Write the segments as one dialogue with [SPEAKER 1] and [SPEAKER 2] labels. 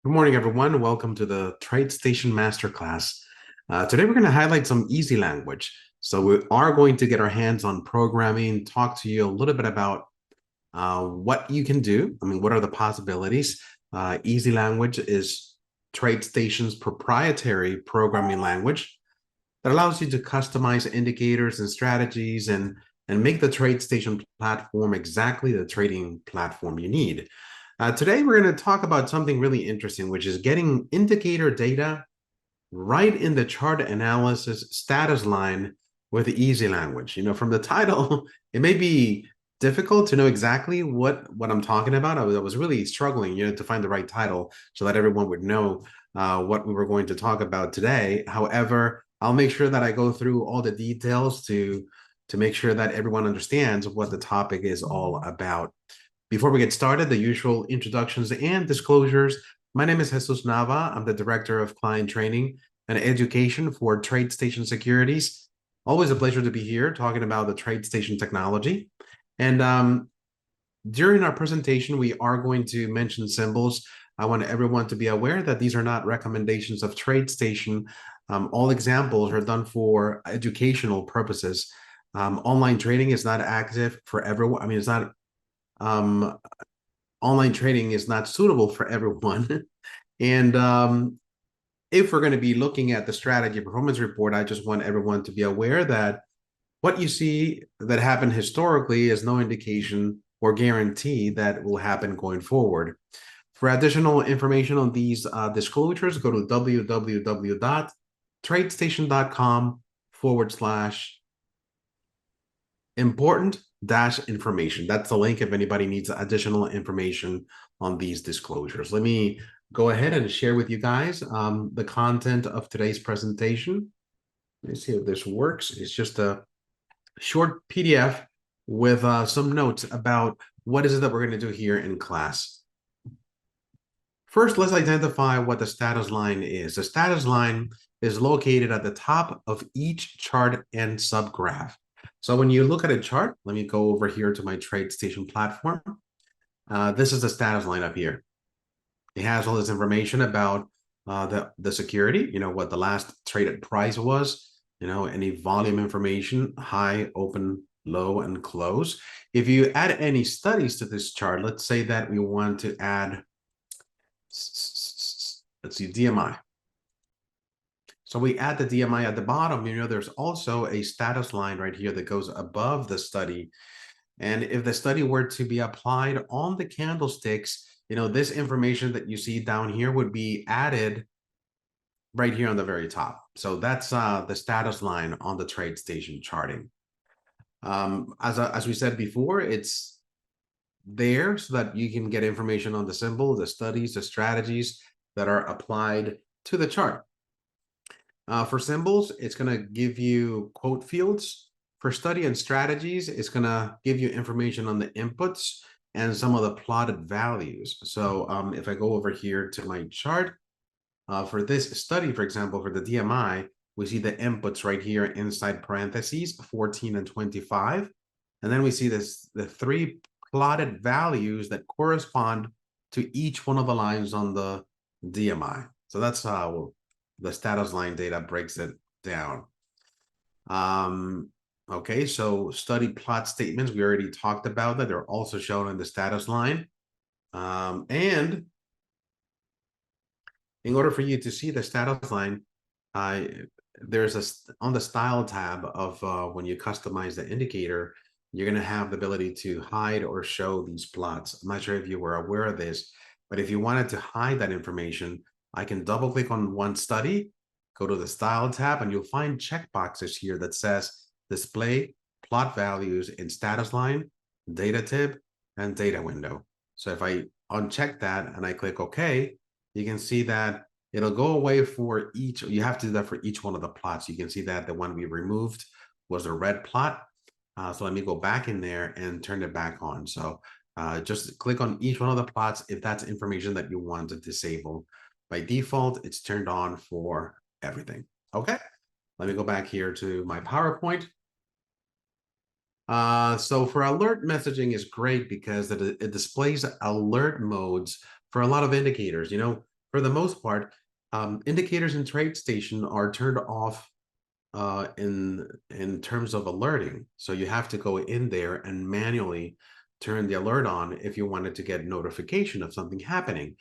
[SPEAKER 1] Good morning, everyone. Welcome to the TradeStation Masterclass. Today, we're going to highlight some easy language. So we are going to get our hands on programming, talk to you a little bit about what you can do. I mean, what are the possibilities? Easy language is TradeStation's proprietary programming language that allows you to customize indicators and strategies and make the TradeStation platform exactly the trading platform you need. Today, we're going to talk about something really interesting, which is getting indicator data right in the chart analysis status line with the easy language. You know, from the title, it may be difficult to know exactly what I'm talking about. I was really struggling, to find the right title so that everyone would know what we were going to talk about today. However, I'll make sure that I go through all the details to make sure that everyone understands what the topic is all about. Before we get started, the usual introductions and disclosures. My name is Jesus Nava. I'm the Director of Client Training and Education for TradeStation Securities. Always a pleasure to be here talking about the TradeStation technology. And during our presentation, we are going to mention symbols. I want everyone to be aware that these are not recommendations of TradeStation. All examples are done for educational purposes. Online trading is not active for everyone. I mean, it's not um, online trading is not suitable for everyone. And if we're going to be looking at the strategy performance report, I just want everyone to be aware that what you see that happened historically is no indication or guarantee that will happen going forward. For additional information on these disclosures, go to www.tradestation.com/. Important dash information. That's the link if anybody needs additional information on these disclosures. Let me go ahead and share with you guys the content of today's presentation. Let me see if this works. It's just a short PDF with some notes about what is it that we're going to do here in class. First, let's identify what the status line is. The status line is located at the top of each chart and subgraph. So when you look at a chart, let me go over here to my TradeStation platform. This is the status line up here. It has all this information about the security, what the last traded price was, any volume information, high, open, low, and close. If you add any studies to this chart, let's say that we want to add, let's see, DMI. So we add the DMI at the bottom, there's also a status line right here that goes above the study. And if the study were to be applied on the candlesticks, this information that you see down here would be added right here on the very top. So that's the status line on the TradeStation charting. As we said before, it's there so that you can get information on the symbol, the studies, the strategies that are applied to the chart. For symbols, it's going to give you quote fields. For study and strategies, it's going to give you information on the inputs and some of the plotted values. So if I go over here to my chart, for this study, for example, for the DMI, we see the inputs right here inside parentheses, 14 and 25. And then we see the three plotted values that correspond to each one of the lines on the DMI. So that's how the status line data breaks it down. Okay, so study plot statements, we already talked about that. They're also shown in the status line. And in order for you to see the status line, there's on the style tab of when you customize the indicator, you're going to have the ability to hide or show these plots. I'm not sure if you were aware of this, but if you wanted to hide that information, I can double click on one study, go to the style tab, and you'll find checkboxes here that says display plot values in status line, data tip, and data window. So if I uncheck that and I click OK, you can see that it'll go away for each. You have to do that for each one of the plots. You can see that the one we removed was a red plot. So let me go back in there and turn it back on. So just click on each one of the plots if that's information that you want to disable. By default, it's turned on for everything. Okay, let me go back here to my PowerPoint. So for alert messaging is great because it displays alert modes for a lot of indicators. for the most part, indicators in TradeStation are turned off in terms of alerting. So you have to go in there and manually turn the alert on if you wanted to get notification of something happening.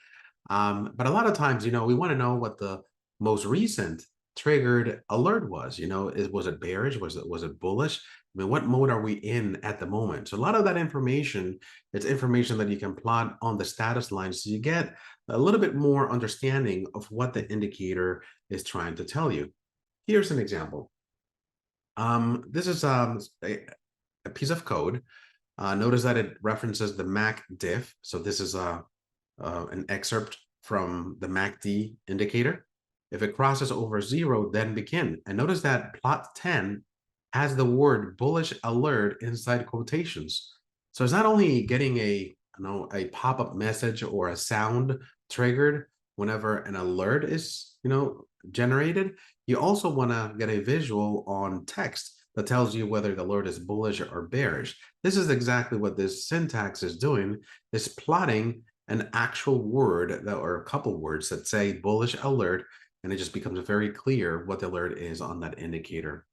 [SPEAKER 1] But a lot of times, we want to know what the most recent triggered alert was. Was it bearish? Was it bullish? I mean, what mode are we in at the moment? So a lot of that information, it's information that you can plot on the status line, so you get a little bit more understanding of what the indicator is trying to tell you. Here's an example. This is a piece of code. Notice that it references the MAC diff. So this is an excerpt from the MACD indicator. If it crosses over 0, then begin. And notice that plot 10 has the word bullish alert inside quotations. So it's not only getting a pop-up message or a sound triggered whenever an alert is generated. You also want to get a visual on text that tells you whether the alert is bullish or bearish. This is exactly what this syntax is doing, is plotting an actual word or a couple words that say bullish alert, and it just becomes very clear what the alert is on that indicator.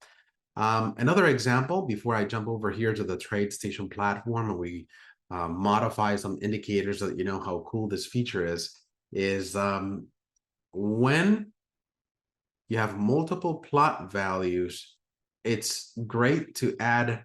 [SPEAKER 1] Another example, before I jump over here to the TradeStation platform and we modify some indicators so that you know how cool this feature is when you have multiple plot values, it's great to add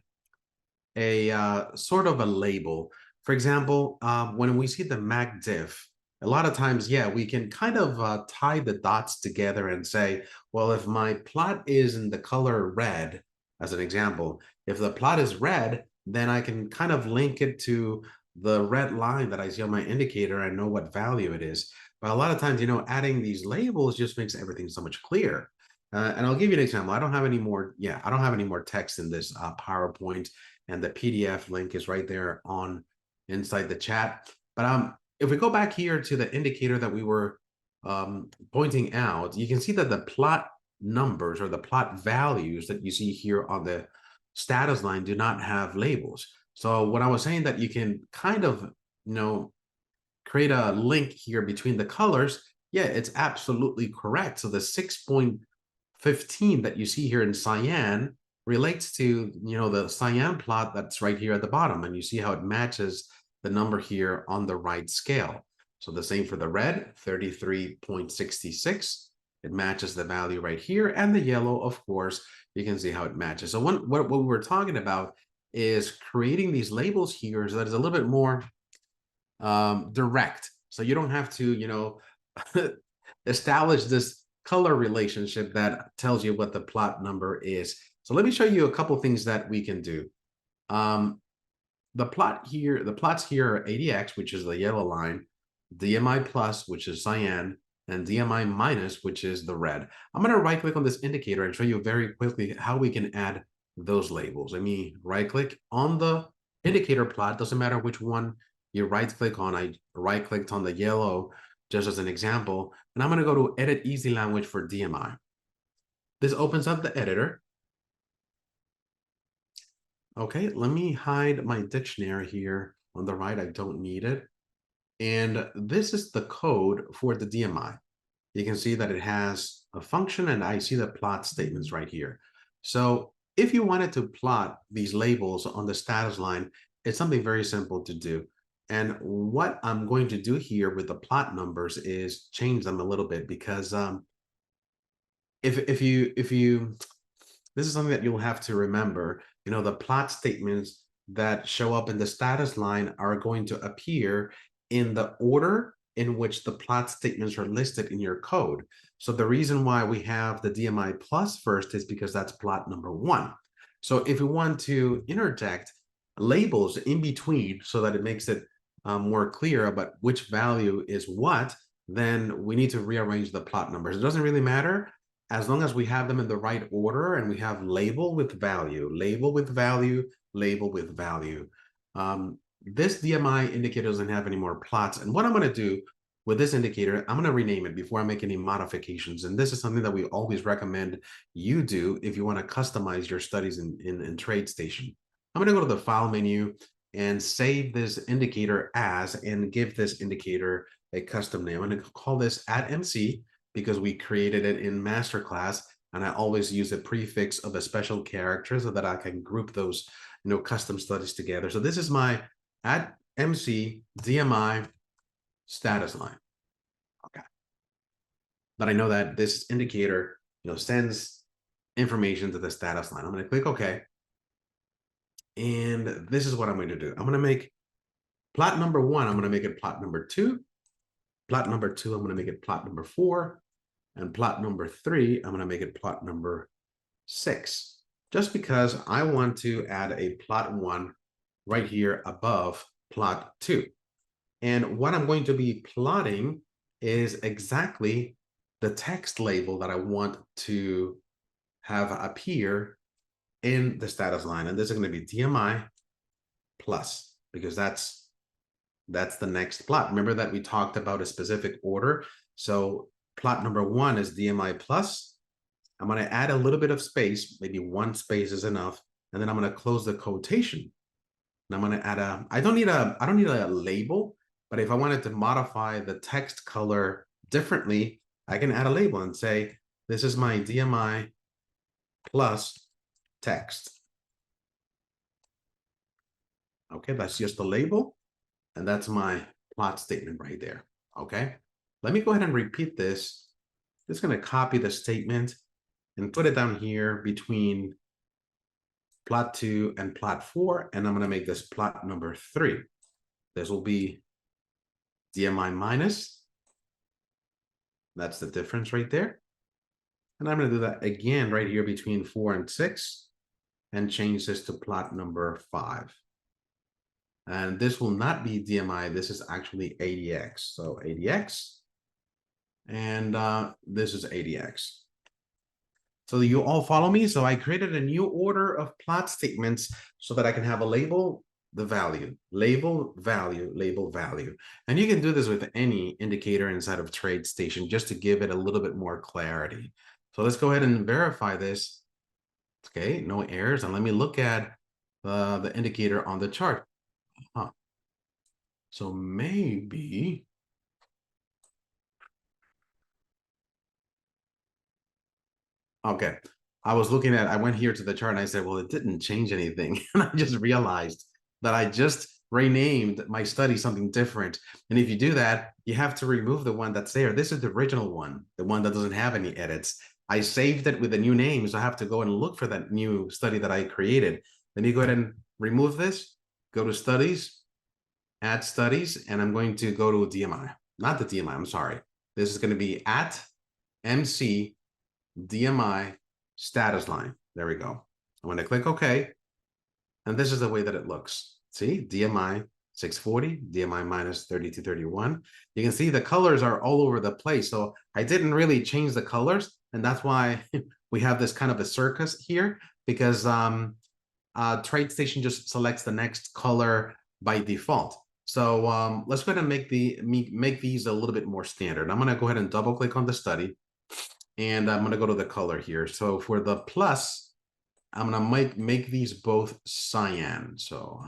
[SPEAKER 1] a sort of a label. For example, when we see the MAC diff, a lot of times, yeah, we can kind of tie the dots together and say, well, if my plot is in the color red, as an example, if the plot is red, then I can kind of link it to the red line that I see on my indicator and know what value it is. But a lot of times, adding these labels just makes everything so much clearer. And I'll give you an example. I don't have any more text in this PowerPoint, and the PDF link is right there on inside the chat. But if we go back here to the indicator that we were pointing out, you can see that the plot numbers or the plot values that you see here on the status line do not have labels. So when I was saying that you can kind of, create a link here between the colors, yeah, it's absolutely correct. So the 6.15 that you see here in cyan relates to, the cyan plot that's right here at the bottom, and you see how it matches the number here on the right scale. So the same for the red, 33.66. It matches the value right here, and the yellow, of course, you can see how it matches. So what we're talking about is creating these labels here so that it's a little bit more direct. So you don't have to, establish this color relationship that tells you what the plot number is. So let me show you a couple things that we can do. The plots here are ADX, which is the yellow line, DMI plus, which is cyan, and DMI minus, which is the red. I'm going to right click on this indicator and show you very quickly how we can add those labels. Let me right click on the indicator plot. Doesn't matter which one you right click on. I right clicked on the yellow just as an example, and I'm going to go to edit Easylanguage for DMI. This opens up the editor. Okay, let me hide my dictionary here on the right. I don't need it. And this is the code for the DMI. You can see that it has a function, and I see the plot statements right here. So if you wanted to plot these labels on the status line, it's something very simple to do. And what I'm going to do here with the plot numbers is change them a little bit, because if you this is something that you'll have to remember. The plot statements that show up in the status line are going to appear in the order in which the plot statements are listed in your code. So the reason why we have the DMI plus first is because that's plot number 1. So if we want to interject labels in between so that it makes it more clear about which value is what, then we need to rearrange the plot numbers. It doesn't really matter as long as we have them in the right order and we have label with value, label with value, label with value. This DMI indicator doesn't have any more plots. And what I'm going to do with this indicator, I'm going to rename it before I make any modifications. And this is something that we always recommend you do if you want to customize your studies in TradeStation. I'm going to go to the File menu and save this indicator as, and give this indicator a custom name. I'm going to call this @MC because we created it in masterclass, and I always use a prefix of a special character so that I can group those, custom studies together. So this is my @MC DMI status line. Okay. But I know that this indicator, sends information to the status line. I'm going to click OK. And this is what I'm going to do. I'm going to make plot number 1. I'm going to make it plot number 2. Plot number 2, I'm going to make it plot number 4. And plot number 3, I'm going to make it plot number 6. Just because I want to add a plot 1 right here above plot 2. And what I'm going to be plotting is exactly the text label that I want to have appear in the status line. And this is going to be DMI plus, because that's the next plot. Remember that we talked about a specific order. So plot number 1 is DMI plus. I'm going to add a little bit of space, maybe 1 space is enough. And then I'm going to close the quotation. And I'm going to add I don't need a label, but if I wanted to modify the text color differently, I can add a label and say, this is my DMI plus text. Okay, that's just the label. And that's my plot statement right there. Okay, let me go ahead and repeat this. Just going to copy the statement and put it down here between plot 2 and plot 4. And I'm going to make this plot number 3. This will be DMI minus. That's the difference right there. And I'm going to do that again right here between 4 and 6 and change this to plot number 5. And this will not be DMI. This is actually ADX. So ADX. And this is ADX. So you all follow me? So I created a new order of plot statements so that I can have a label, the value, label, value, label, value. And you can do this with any indicator inside of TradeStation just to give it a little bit more clarity. So let's go ahead and verify this. Okay, no errors. And let me look at the indicator on the chart. So maybe okay. I went here to the chart and I said, well, it didn't change anything. And I just realized that I just renamed my study something different. And if you do that, you have to remove the one that's there. This is the original one, the one that doesn't have any edits. I saved it with a new name, so I have to go and look for that new study that I created. Let me go ahead and remove this, go to studies, add studies, and I'm going to go to DMI. Not the DMI, I'm sorry. This is going to be @MC DMI status line. There we go. I'm going to click OK. And this is the way that it looks. See, DMI 640, DMI minus 3231. You can see the colors are all over the place. So I didn't really change the colors. And that's why we have this kind of a circus here, because TradeStation just selects the next color by default. So let's go ahead and make these a little bit more standard. I'm going to go ahead and double click on the study. And I'm going to go to the color here. So for the plus, I'm going to make these both cyan. So,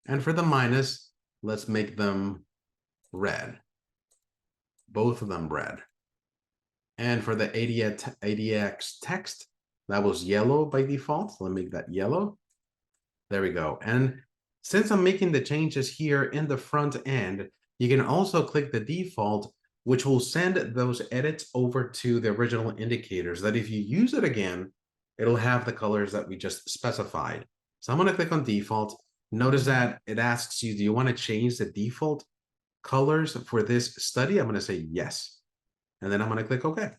[SPEAKER 1] and for the minus, let's make them red. Both of them red. And for the ADX text, that was yellow by default. So let me make that yellow. There we go. And since I'm making the changes here in the front end, you can also click the default, which will send those edits over to the original indicators that if you use it again, it'll have the colors that we just specified. So I'm going to click on default. Notice that it asks you, do you want to change the default colors for this study? I'm going to say yes. And then I'm going to click OK.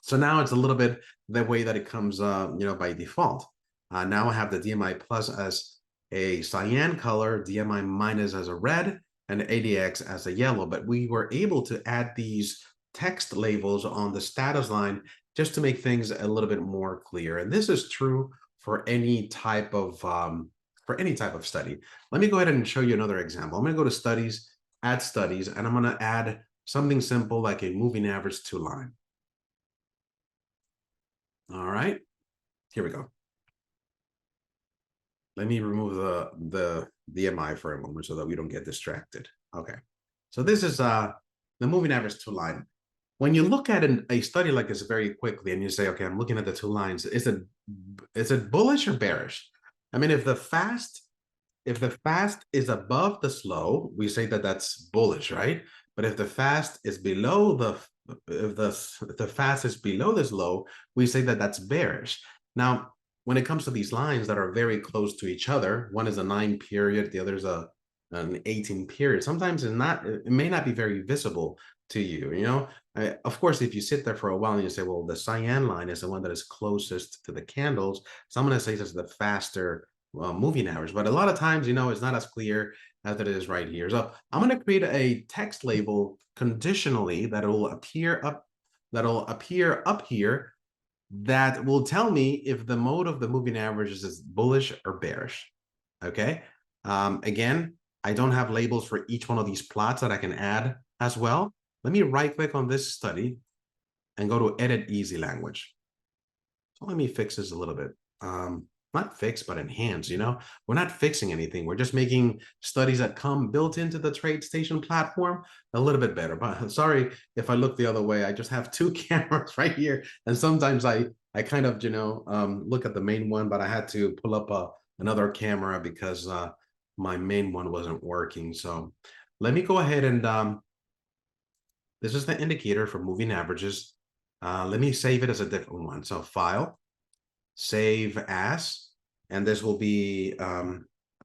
[SPEAKER 1] So now it's a little bit the way that it comes, by default. Now I have the DMI plus as a cyan color, DMI minus as a red, and ADX as a yellow, but we were able to add these text labels on the status line just to make things a little bit more clear. And this is true for any type of study. Let me go ahead and show you another example. I'm going to go to studies, add studies, and I'm going to add something simple like a moving average to line. All right, here we go. Let me remove the DMI for a moment so that we don't get distracted. Okay. So this is the moving average two line. When you look at a study like this very quickly and you say, okay, I'm looking at the two lines, is it bullish or bearish? I mean, if the fast is above the slow, we say that that's bullish, right? But if the fast is below the fast is below the slow, we say that that's bearish. Now, when it comes to these lines that are very close to each other, one is a 9 period, the other is an 18 period. Sometimes it may not be very visible to you, you know. Of course, if you sit there for a while and you say, well, the cyan line is the one that is closest to the candles, so I'm going to say this is the faster moving average. But a lot of times, it's not as clear as it is right here. So I'm going to create a text label conditionally that'll appear up here that will tell me if the mode of the moving averages is bullish or bearish. Okay. Again, I don't have labels for each one of these plots that I can add as well. Let me right click on this study and go to edit easy language. So let me fix this a little bit. Not fix, but enhance, we're not fixing anything. We're just making studies that come built into the TradeStation platform a little bit better. But sorry if I look the other way. I just have two cameras right here. And sometimes I kind of, look at the main one, but I had to pull up another camera because my main one wasn't working. So let me go ahead and this is the indicator for moving averages. Let me save it as a different one. So file, save as, and this will be,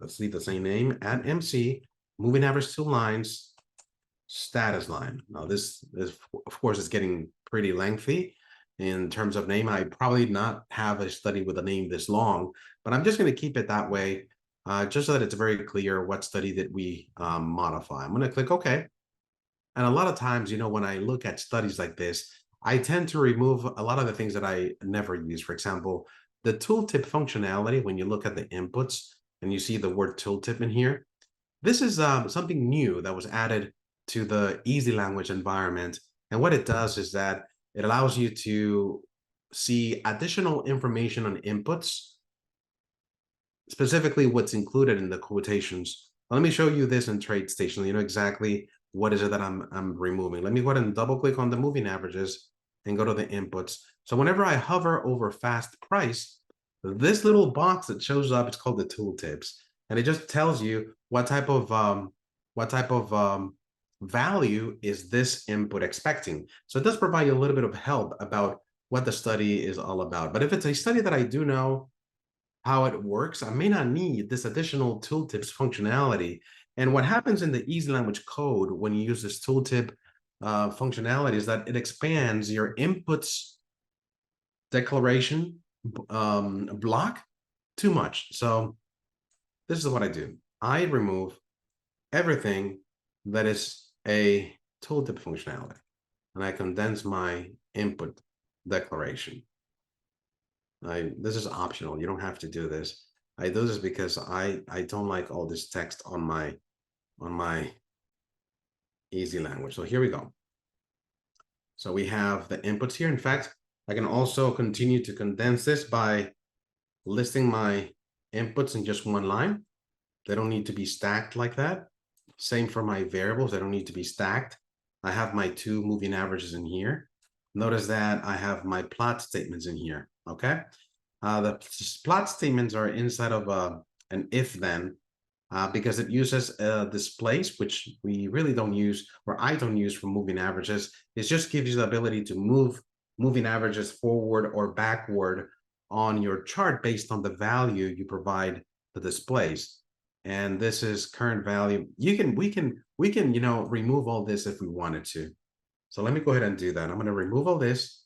[SPEAKER 1] let's leave the same name, at MC, moving average two lines, status line. Now this is, of course, is getting pretty lengthy in terms of name. I probably not have a study with a name this long, but I'm just going to keep it that way, just so that it's very clear what study that we modify. I'm going to click OK. And a lot of times, when I look at studies like this, I tend to remove a lot of the things that I never use. For example, the tooltip functionality, when you look at the inputs and you see the word tooltip in here, this is something new that was added to the Easylanguage environment. And what it does is that it allows you to see additional information on inputs, specifically what's included in the quotations. Let me show you this in TradeStation. You know exactly what is it that I'm removing. Let me go ahead and double click on the moving averages and go to the inputs. So whenever I hover over fast price, this little box that shows up, it's called the tooltips. And it just tells you what type of value is this input expecting. So it does provide you a little bit of help about what the study is all about. But if it's a study that I do know how it works, I may not need this additional tooltips functionality. And what happens in the Easylanguage code when you use this tooltip functionality is that it expands your inputs declaration block too much. So this is what I do. I remove everything that is a tooltip functionality, and I condense my input declaration. This is optional. You don't have to do this. I do this because I don't like all this text on my easy language. So here we go. So we have the inputs here. In fact, I can also continue to condense this by listing my inputs in just one line. They don't need to be stacked like that. Same for my variables. They don't need to be stacked. I have my two moving averages in here. Notice that I have my plot statements in here. Okay. The plot statements are inside of an if-then because it uses displays, which we really don't use, or I don't use for moving averages. It just gives you the ability to move moving averages forward or backward on your chart based on the value you provide the displays. And this is current value. We can remove all this if we wanted to. So let me go ahead and do that. I'm going to remove all this.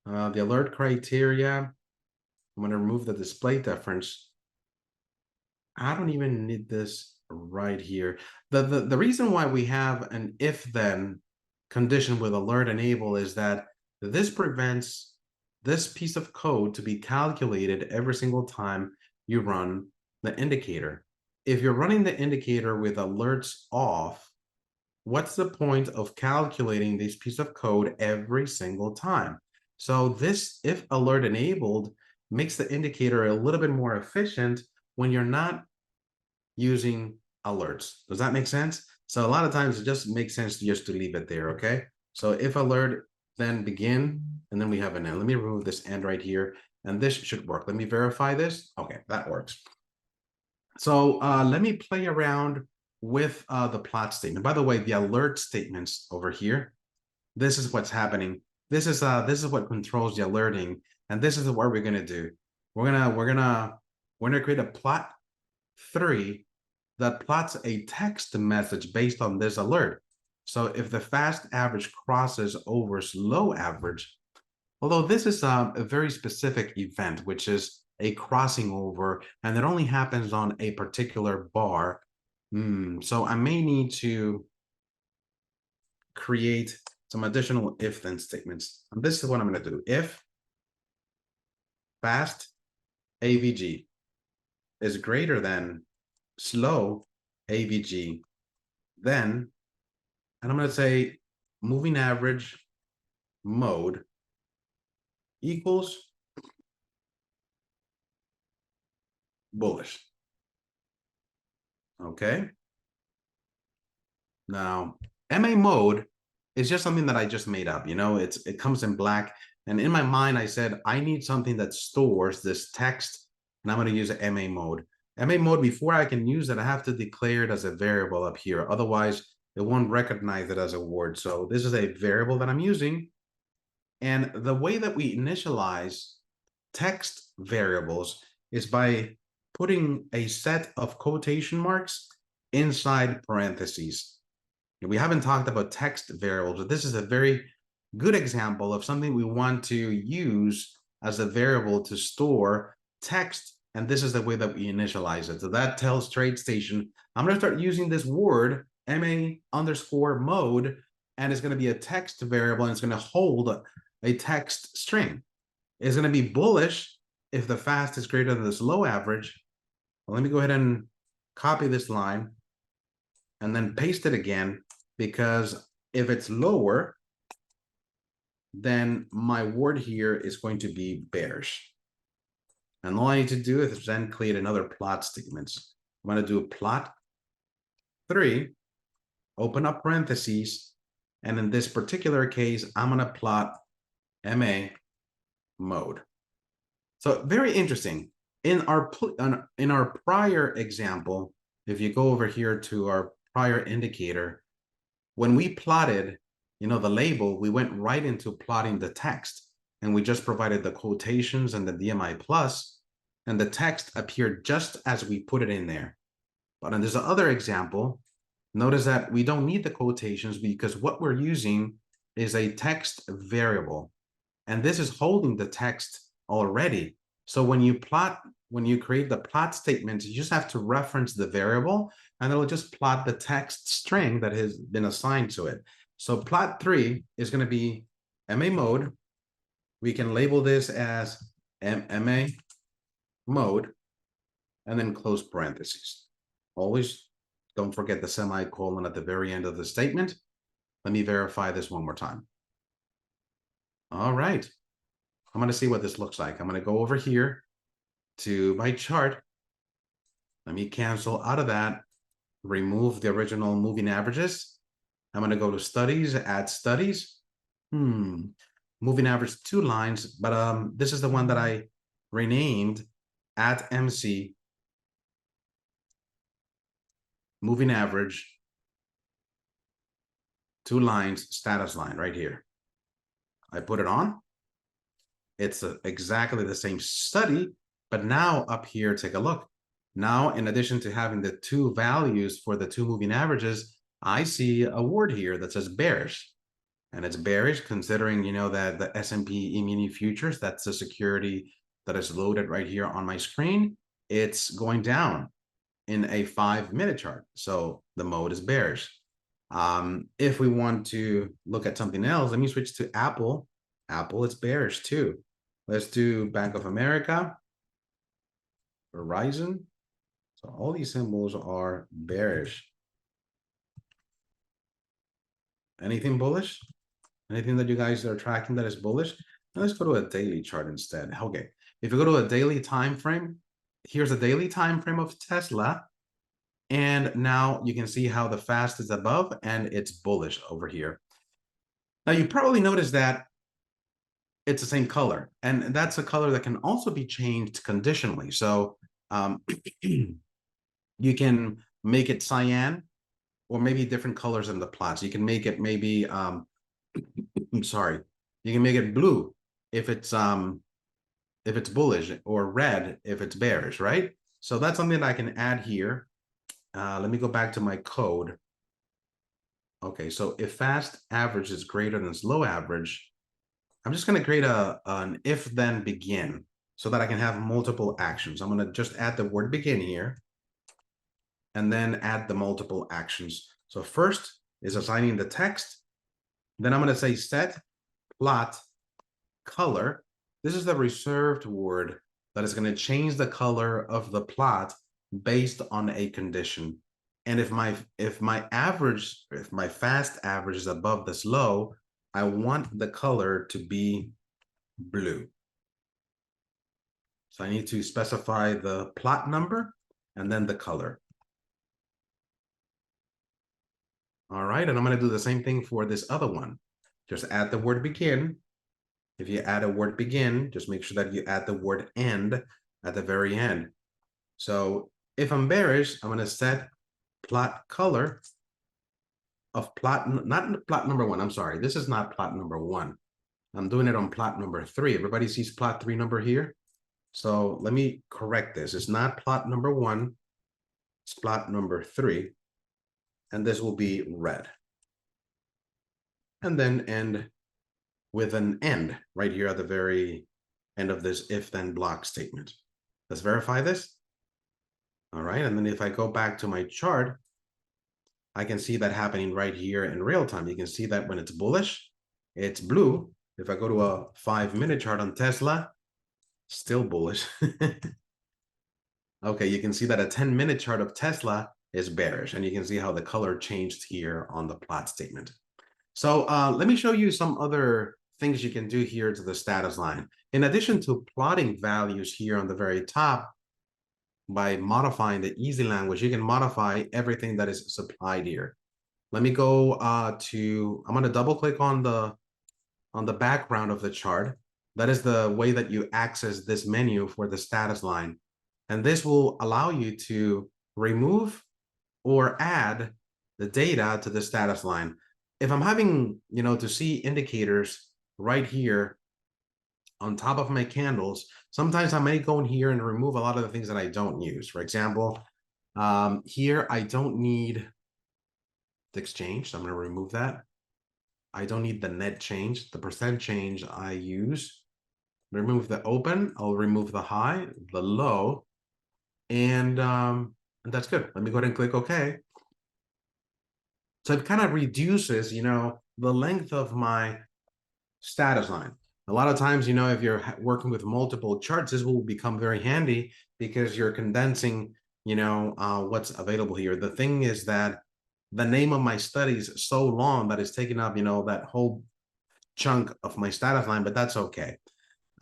[SPEAKER 1] The alert criteria. I'm going to remove the display difference. I don't even need this right here. The reason why we have an if-then condition with alert enable is that this prevents this piece of code to be calculated every single time you run the indicator. If you're running the indicator with alerts off, what's the point of calculating this piece of code every single time? So this if alert enabled makes the indicator a little bit more efficient when you're not using alerts. Does that make sense? So a lot of times it just makes sense just to leave it there, okay? So if alert, then begin, and then we have an end. Let me remove this end right here, and this should work. Let me verify this. Okay, that works. So let me play around with the plot statement. By the way, the alert statements over here, this is what's happening. This is what controls the alerting, and this is what we're gonna do. We're gonna create a plot 3 that plots a text message based on this alert. So if the fast average crosses over slow average, although this is a very specific event, which is a crossing over, and it only happens on a particular bar. So I may need to create some additional if then statements. And this is what I'm going to do. If fast AVG is greater than slow AVG, then, and I'm going to say moving average mode equals bullish. Okay. Now, MA mode is just something that I just made up. You know, it comes in black. And in my mind, I said, I need something that stores this text, and I'm going to use an MA mode. MA mode, before I can use it, I have to declare it as a variable up here. Otherwise, it won't recognize it as a word. So this is a variable that I'm using. And the way that we initialize text variables is by putting a set of quotation marks inside parentheses. We haven't talked about text variables, but this is a very good example of something we want to use as a variable to store text. And this is the way that we initialize it. So that tells TradeStation, I'm going to start using this word, MA_mode, and it's going to be a text variable, and it's going to hold a text string. It's going to be bullish if the fast is greater than the slow average. Well, let me go ahead and copy this line and then paste it again, because if it's lower, then my word here is going to be bearish. And all I need to do is then create another plot statements. I'm going to do plot 3, open up parentheses, and in this particular case, I'm going to plot MA mode. So very interesting. In our prior example, if you go over here to our prior indicator, when we plotted, you know, the label, we went right into plotting the text, and we just provided the quotations and the DMI plus, and the text appeared just as we put it in there. But in this other example, notice that we don't need the quotations because what we're using is a text variable, and this is holding the text already. So when you create the plot statement, you just have to reference the variable, and it'll just plot the text string that has been assigned to it. So plot 3 is going to be MA mode. We can label this as MA mode, and then close parentheses. Always don't forget the semicolon at the very end of the statement. Let me verify this one more time. All right. I'm going to see what this looks like. I'm going to go over here to my chart. Let me cancel out of that, remove the original moving averages. I'm going to go to studies, add studies. Moving average 2 lines, but this is the one that I renamed at MC moving average 2 lines status line right here. I put it on. It's exactly the same study, but now up here, take a look. Now, in addition to having the 2 values for the 2 moving averages, I see a word here that says bearish. And it's bearish considering, you know, that the S&P E-mini futures, that's the security that is loaded right here on my screen. It's going down in a 5-minute chart. So the mode is bearish. If we want to look at something else, let me switch to Apple. Apple, it's bearish too. Let's do Bank of America, Verizon. So all these symbols are bearish. Anything bullish? Anything that you guys are tracking that is bullish? Now let's go to a daily chart instead. Okay, if you go to a daily time frame, here's a daily time frame of Tesla. And now you can see how the fast is above and it's bullish over here. Now you probably noticed that it's the same color, and that's a color that can also be changed conditionally. So you can make it cyan or maybe different colors in the plots. You can make it maybe I'm sorry, you can make it blue if it's bullish, or red if it's bearish, right? So that's something that I can add here. Let me go back to my code. Okay, so if fast average is greater than slow average, I'm just going to create an if then begin so that I can have multiple actions. I'm going to just add the word begin here and then add the multiple actions. So first is assigning the text. Then I'm going to say set plot color. This is the reserved word that is going to change the color of the plot based on a condition. And if my fast average is above the slow, I want the color to be blue. So I need to specify the plot number and then the color. All right, and I'm going to do the same thing for this other one. Just add the word begin. If you add a word begin, just make sure that you add the word end at the very end. So if I'm bearish, I'm going to set plot color of plot, not plot number one. I'm sorry, this is not plot number one. I'm doing it on plot number 3. Everybody sees plot 3 number here? So let me correct this. It's not plot number 1. It's plot number 3. And this will be red. And then end with an end right here at the very end of this if-then block statement. Let's verify this. All right. And then if I go back to my chart, I can see that happening right here in real time. You can see that when it's bullish, it's blue. If I go to a 5-minute chart on Tesla, still bullish. Okay, you can see that a 10-minute chart of Tesla is bearish, and you can see how the color changed here on the plot statement. So let me show you some other things you can do here to the status line. In addition to plotting values here on the very top, by modifying the Easylanguage, you can modify everything that is supplied here. Let me go I'm going to double click on the background of the chart. That is the way that you access this menu for the status line. And this will allow you to remove or add the data to the status line. If I'm having, to see indicators right here on top of my candles, sometimes I may go in here and remove a lot of the things that I don't use. For example, here I don't need the exchange, so I'm going to remove that. I don't need the net change, the percent change I use. Remove the open, I'll remove the high, the low, and that's good. Let me go ahead and click OK. So it kind of reduces, the length of my status line. A lot of times, if you're working with multiple charts, this will become very handy because you're condensing, what's available here. The thing is that the name of my study is so long that it's taking up, that whole chunk of my status line, but that's okay.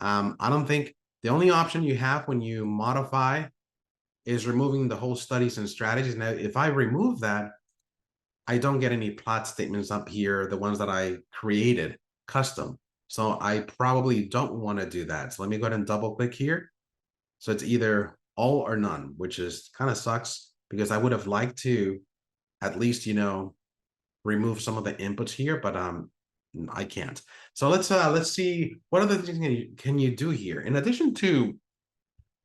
[SPEAKER 1] I don't think the only option you have when you modify is removing the whole studies and strategies. Now, if I remove that, I don't get any plot statements up here, the ones that I created custom. So I probably don't want to do that. So let me go ahead and double click here. So it's either all or none, which is kind of sucks because I would have liked to at least, remove some of the inputs here, but I can't. So let's see what other things can you do here. In addition to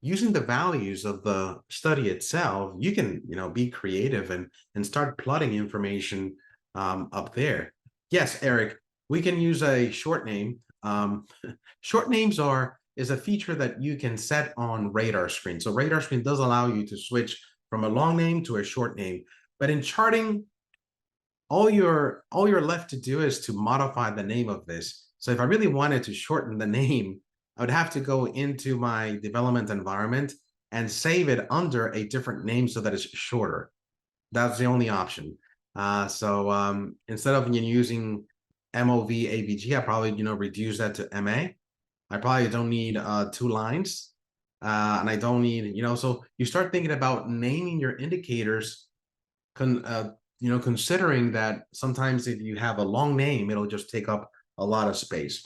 [SPEAKER 1] using the values of the study itself, you can be creative and start plotting information up there. Yes, Eric, we can use a short name. Short names is a feature that you can set on radar screen. So radar screen does allow you to switch from a long name to a short name. But in charting, all you're left to do is to modify the name of this. So if I really wanted to shorten the name, I would have to go into my development environment and save it under a different name so that it's shorter. That's the only option. So instead of using MOV AVG, I probably reduce that to MA. I probably don't need 2 lines, and I don't need so you start thinking about naming your indicators considering that sometimes if you have a long name, it'll just take up a lot of space.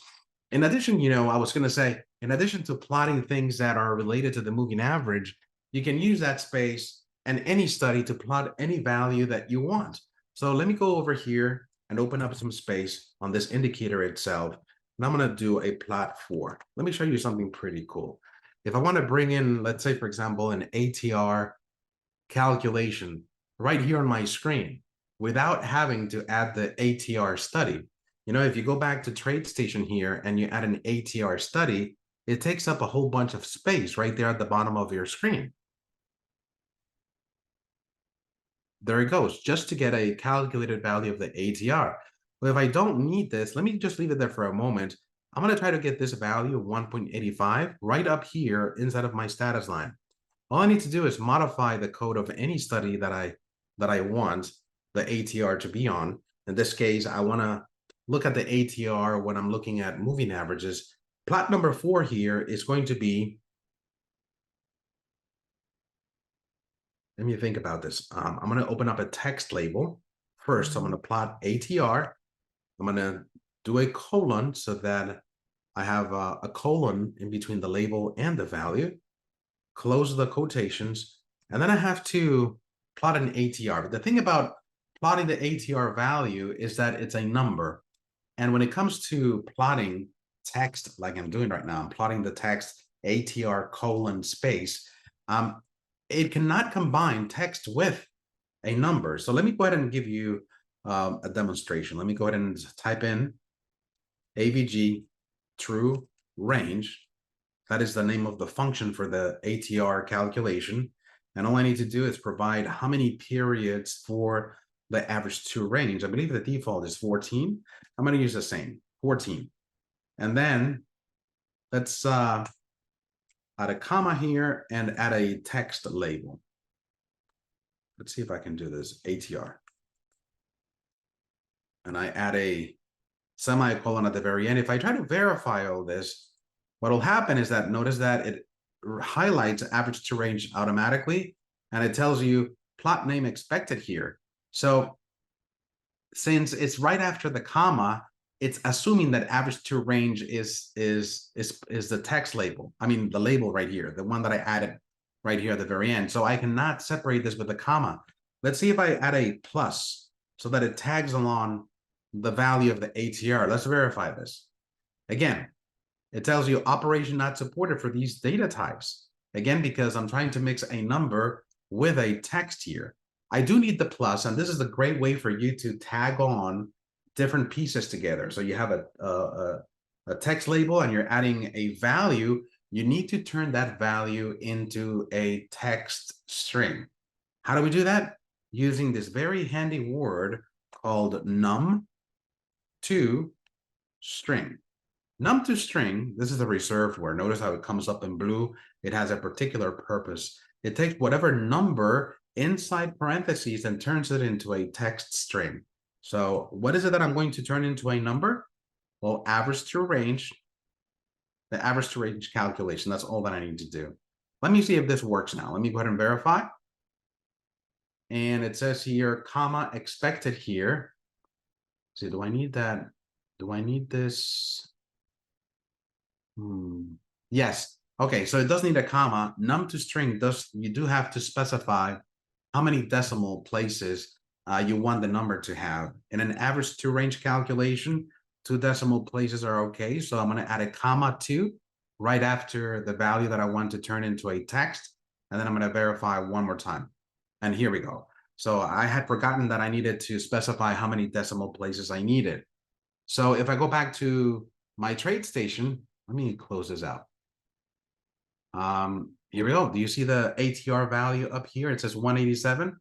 [SPEAKER 1] In addition, I was going to say, in addition to plotting things that are related to the moving average, you can use that space and any study to plot any value that you want. So let me go over here and open up some space on this indicator itself. And I'm going to do a plot for. Let me show you something pretty cool. If I want to bring in, let's say, for example, an ATR calculation right here on my screen without having to add the ATR study. If you go back to TradeStation here and you add an ATR study, it takes up a whole bunch of space right there at the bottom of your screen. There it goes, just to get a calculated value of the ATR. But if I don't need this, let me just leave it there for a moment. I'm going to try to get this value of 1.85 right up here inside of my status line. All I need to do is modify the code of any study that I want the ATR to be on. In this case, I want to look at the ATR when I'm looking at moving averages. Plot number 4 here is going to be, let me think about this. I'm going to open up a text label. First, I'm going to plot ATR. I'm going to do a colon so that I have a colon in between the label and the value. Close the quotations. And then I have to plot an ATR. But the thing about plotting the ATR value is that it's a number. And when it comes to plotting text, like I'm doing right now, I'm plotting the text ATR colon space. It cannot combine text with a number. So let me go ahead and give you a demonstration. Let me go ahead and type in AVG true range. That is the name of the function for the ATR calculation. And all I need to do is provide how many periods for the average true range. I believe the default is 14. I'm going to use the same, 14. And then let's add a comma here and add a text label. Let's see if I can do this, ATR. And I add a semicolon at the very end. If I try to verify all this, what will happen is that notice that it highlights average true range automatically, and it tells you plot name expected here. So since it's right after the comma, it's assuming that average true range is the text label. I mean, the label right here, the one that I added right here at the very end. So I cannot separate this with a comma. Let's see if I add a plus so that it tags along the value of the ATR. Let's verify this. Again, it tells you operation not supported for these data types. Again, because I'm trying to mix a number with a text here. I do need the plus, and this is a great way for you to tag on different pieces together. So you have a text label and you're adding a value. You need to turn that value into a text string. How do we do that? Using this very handy word called num to string. Num to string, this is a reserved word. Notice how it comes up in blue. It has a particular purpose. It takes whatever number inside parentheses and turns it into a text string. So what is it that I'm going to turn into a number? Well, average true range, the average true range calculation. That's all that I need to do. Let me see if this works now. Let me go ahead and verify. And it says here, comma, expected here. See, do I need that? Do I need this? Yes. Okay, so it does need a comma. Num to string you do have to specify how many decimal places you want the number to have. In an average true range calculation, 2 decimal places are okay. So I'm going to add a comma 2 right after the value that I want to turn into a text. And then I'm going to verify one more time. And here we go. So I had forgotten that I needed to specify how many decimal places I needed. So if I go back to my TradeStation, let me close this out. Here we go. Do you see the ATR value up here? It says 187.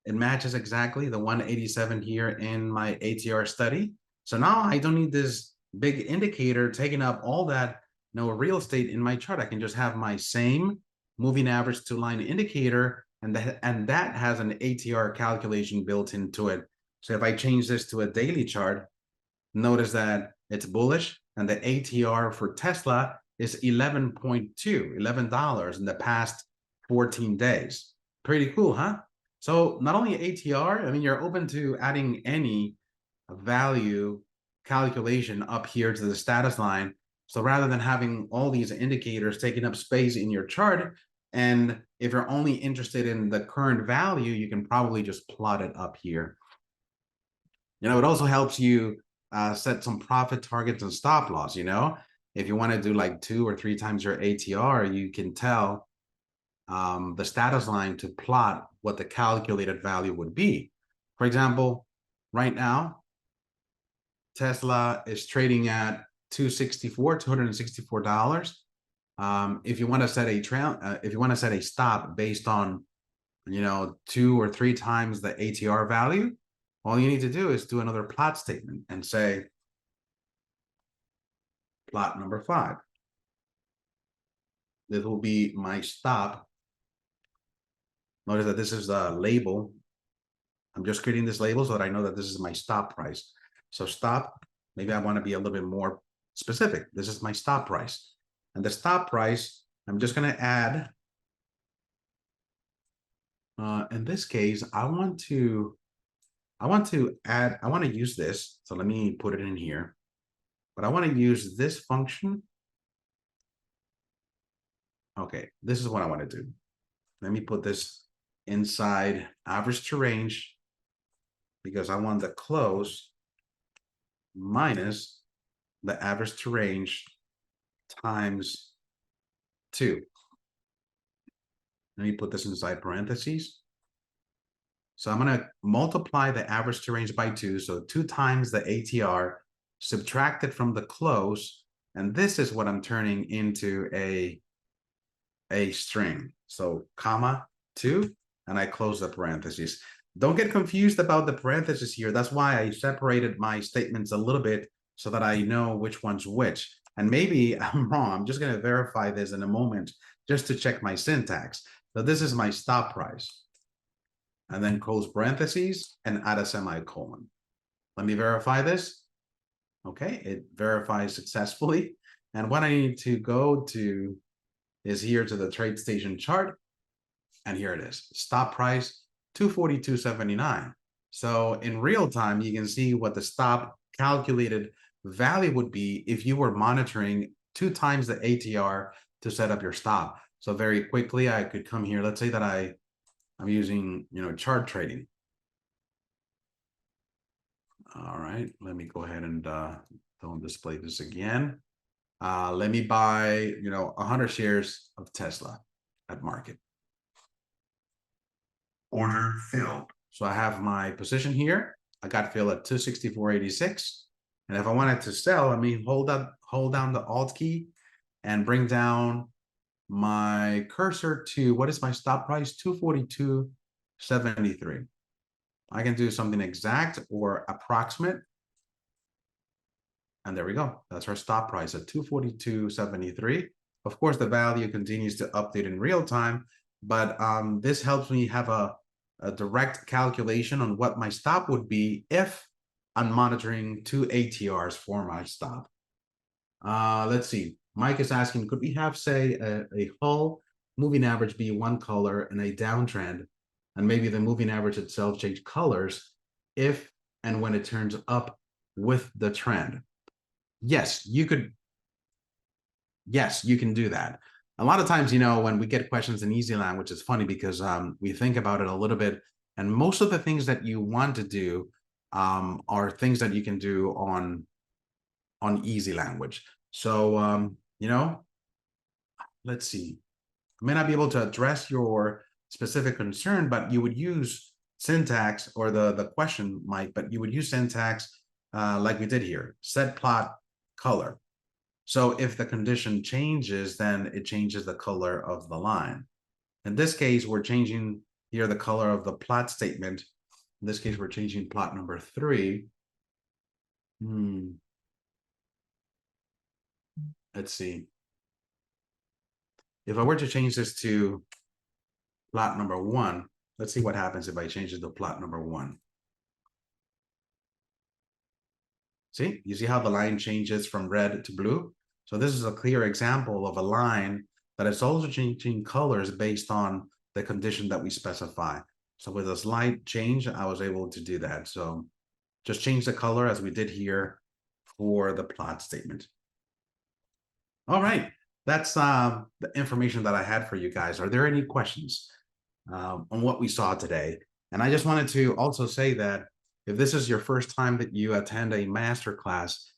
[SPEAKER 1] It matches exactly the 187 here in my ATR study. So now I don't need this big indicator taking up all that real estate in my chart. I can just have my same moving average to line indicator, and that has an ATR calculation built into it. So if I change this to a daily chart, notice that it's bullish, and the ATR for Tesla is $11 in the past 14 days. Pretty cool, huh? So not only ATR, I mean, you're open to adding any value calculation up here to the status line. So rather than having all these indicators taking up space in your chart, and if you're only interested in the current value, you can probably just plot it up here. It also helps you set some profit targets and stop loss. If you want to do like 2 or 3 times your ATR, you can tell the status line to plot what the calculated value would be. For example, right now, Tesla is trading at $264. If you want to set a stop based on 2 or 3 times the ATR value, all you need to do is do another plot statement and say plot number 5. This will be my stop. Notice that this is a label. I'm just creating this label so that I know that this is my stop price. So stop, maybe I want to be a little bit more specific. This is my stop price. And the stop price, I'm just going to add, in this case, I want to use this. So let me put it in here. But I want to use this function. Okay, this is what I want to do. Let me put this inside average to range because I want the close minus the average to range times 2. Let me put this inside parentheses. So I'm going to multiply the average to range by 2. So 2 times the ATR, subtract it from the close. And this is what I'm turning into a string. So comma 2, and I close the parentheses. Don't get confused about the parentheses here. That's why I separated my statements a little bit so that I know which one's which. And maybe I'm wrong. I'm just going to verify this in a moment just to check my syntax. So this is my stop price. And then close parentheses and add a semicolon. Let me verify this. Okay, it verifies successfully. And what I need to go to is here to the TradeStation chart. And here it is. Stop price, 242.79. So in real time, you can see what the stop calculated value would be if you were monitoring 2 times the ATR to set up your stop. So very quickly, I could come here. Let's say that I'm using, chart trading. All right, let me go ahead and don't display this again. Let me buy, 100 shares of Tesla at market. Order filled. So I have my position here. I got filled at 264.86. And if I wanted to sell, hold down the Alt key and bring down my cursor to what is my stop price? 242.73. I can do something exact or approximate. And there we go. That's our stop price at 242.73. Of course, the value continues to update in real time, but this helps me have a direct calculation on what my stop would be if I'm monitoring 2 ATRs for my stop. Let's see. Mike is asking, could we have, say, a whole moving average be one color and a downtrend, and maybe the moving average itself change colors if and when it turns up with the trend? Yes, you could. Yes, you can do that. A lot of times, when we get questions in Easylanguage, it's funny because we think about it a little bit, and most of the things that you want to do are things that you can do on Easylanguage. So, let's see. I may not be able to address your specific concern, but you would use syntax or the question, Mike, but you would use syntax like we did here, set plot color. So if the condition changes, then it changes the color of the line. In this case, we're changing here the color of the plot statement. In this case, we're changing plot number 3. Let's see. If I were to change this to plot number 1, let's see what happens if I change it to plot number 1. See, you see how the line changes from red to blue? So this is a clear example of a line that is also changing colors based on the condition that we specify. So with a slight change, I was able to do that. So just change the color as we did here for the plot statement. All right, that's the information that I had for you guys. Are there any questions on what we saw today? And I just wanted to also say that if this is your first time that you attend a master class,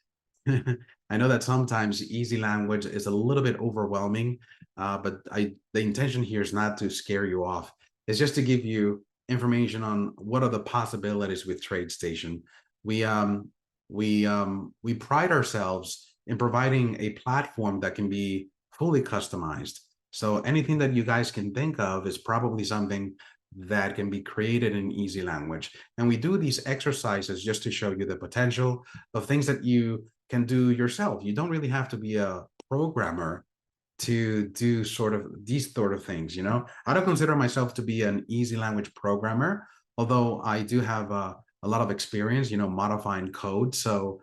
[SPEAKER 1] I know that sometimes easy language is a little bit overwhelming, but the intention here is not to scare you off. It's just to give you information on what are the possibilities with TradeStation. We we pride ourselves in providing a platform that can be fully customized. So anything that you guys can think of is probably something that can be created in easy language. And we do these exercises just to show you the potential of things that you can do yourself. You don't really have to be a programmer to do sort of these sort of things, you know. I don't consider myself to be an easy language programmer, although I do have a lot of experience, you know, modifying code. So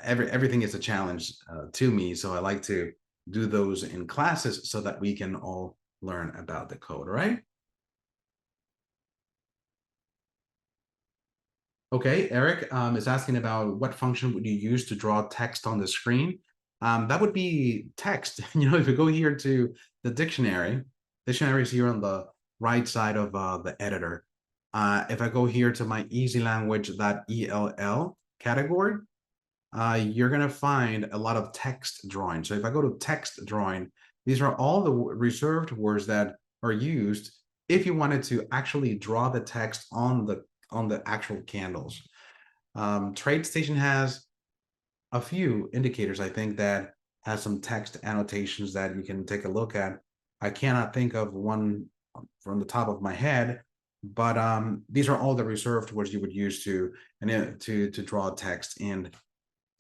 [SPEAKER 1] everything is a challenge to me. So I like to do those in classes so that we can all learn about the code, right? Okay, Eric is asking about what function would you use to draw text on the screen? That would be text. You know, if you go here to the dictionary is here on the right side of the editor. If I go here to my easylanguage.ell category, you're going to find a lot of text drawing. So if I go to text drawing, these are all the reserved words that are used if you wanted to actually draw the text on the actual candles. TradeStation has a few indicators, I think, that has some text annotations that you can take a look at. I cannot think of one from the top of my head, but these are all the reserved words you would use to draw text. And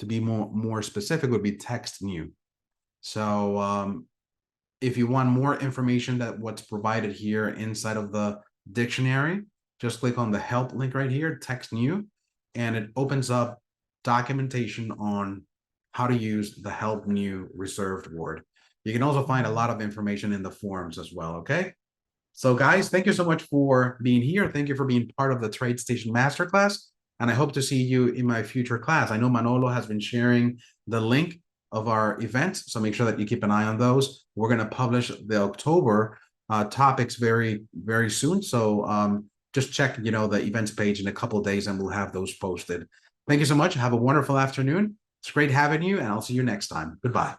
[SPEAKER 1] to be more specific would be text new. So if you want more information that what's provided here inside of the dictionary, just click on the help link right here, text new, and it opens up documentation on how to use the help new reserved word. You can also find a lot of information in the forums as well, okay? So guys, thank you so much for being here. Thank you for being part of the TradeStation Masterclass. And I hope to see you in my future class. I know Manolo has been sharing the link of our events, so make sure that you keep an eye on those. We're going to publish the October topics very, very soon. So just check, you know, the events page in a couple of days and we'll have those posted. Thank you so much. Have a wonderful afternoon. It's great having you, and I'll see you next time. Goodbye.